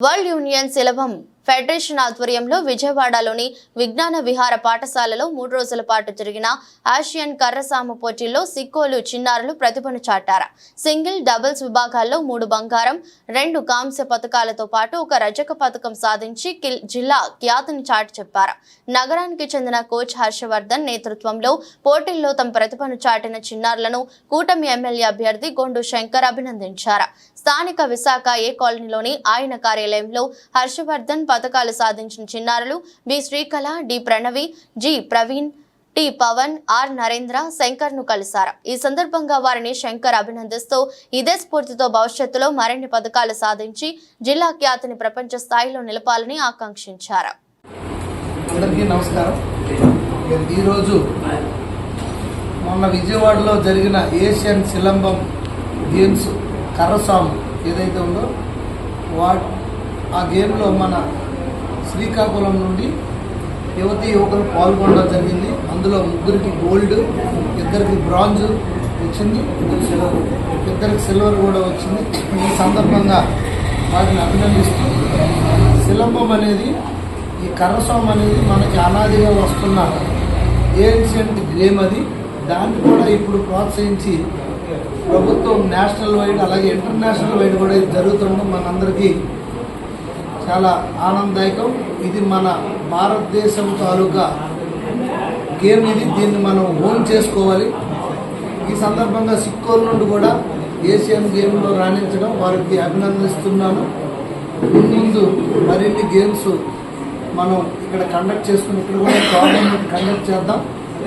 World union సిలబం federation ఆధ్వర్యంలో విజయవాడలోని విజ్ఞాన విహార పాఠశాలలో 3 రోజుల పాటు జరిగిన ఆసియన్ కర్రసాము పోటీల్లో సిక్కోలు చిన్నారులు ప్రతిభను చాటారు. సింగిల్, డబుల్స్ విభాగాల్లో 3 బంగారం, 2 కాంస్య పతకాలతో పాటు 1 రజక పతకం సాధించి జిల్లా ఖ్యాతిని చాటి చెప్పారు. నగరానికి చెందిన కోచ్ హర్షవర్ధన్ నేతృత్వంలో పోటీల్లో తమ ప్రతిభను చాటిన చిన్నారులను కూటమి ఎమ్మెల్యే అభ్యర్థి గొండు శంకర్ అభినందించారు. స్థానిక విశాఖ ఏ కాలనీలోని ఆయన కార్యాలయంలో హర్షవర్ధన్ పతకాలు సాధించిన చిన్నారులు B Srikala, D Pranavi, G Praveen, T Pavan, R Narendra, Shankar ను కలిశారు. ఈ సందర్భంగా వారిని శంకర్ అభినందిస్తూ ఇదే స్ఫూర్తితో భవిష్యత్తులో మరిన్ని పతకాలు సాధించి జిల్లా ఖ్యాతిని ప్రపంచ స్థాయిలో నిలపాలని ఆకాంక్షించారు. అందరికీ నమస్కారం. ఈరోజు మొన్న విజయవాడలో జరిగిన ఏషియన్ సిలంబం గేమ్స్ కర్రసాము ఏదైతే ఉందో ఆ గేమ్లో మన శ్రీకాకుళం నుండి యువకులు పాల్గొనడం జరిగింది. అందులో 3కి గోల్డ్, 2కి బ్రాంజ్ వచ్చింది, 2కి సిల్వర్ కూడా వచ్చింది. ఈ సందర్భంగా వాటిని అభినందిస్తూ సిలంబం అనేది, ఈ కర్రసాము అనేది మనకి అనాదిగా వస్తున్న ఏన్షియంట్ గేమ్. అది దాన్ని కూడా ఇప్పుడు ప్రోత్సహించి ప్రభుత్వం నేషనల్ వైడ్ అలాగే ఇంటర్నేషనల్ వైడ్ కూడా ఇది జరుగుతుండడం మనందరికీ చాలా ఆనందదాయకం. ఇది మన భారతదేశం తాలూకా గేమ్. దీన్ని మనం ఓన్ చేసుకోవాలి. ఈ సందర్భంగా సిక్కోల్ నుండి కూడా ఏషియన్ గేమ్లో రాణించడం వారికి అభినందిస్తున్నాను. ముందు మరిన్ని గేమ్స్ మనం ఇక్కడ కండక్ట్ చేసుకుని ఇక్కడ కూడా టోర్నమెంట్ కండక్ట్ చేద్దాం.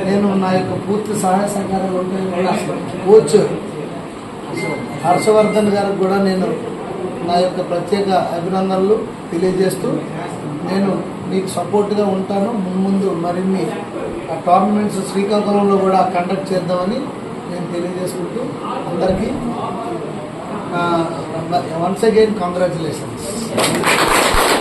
నేను నా యొక్క పూర్తి సహాయ సహకారాలు ఉంటాయని కూడా కోచ్ హర్షవర్ధన్ గారికి కూడా నేను నా యొక్క ప్రత్యేక అభినందనలు తెలియజేస్తూ నేను మీకు సపోర్ట్గా ఉంటాను. ముందు మరిన్ని టోర్నమెంట్స్ శ్రీకాకుళంలో కూడా కండక్ట్ చేద్దామని నేను తెలియజేసుకుంటూ అందరికీ వన్స్ అగైన్ కంగ్రాచులేషన్స్.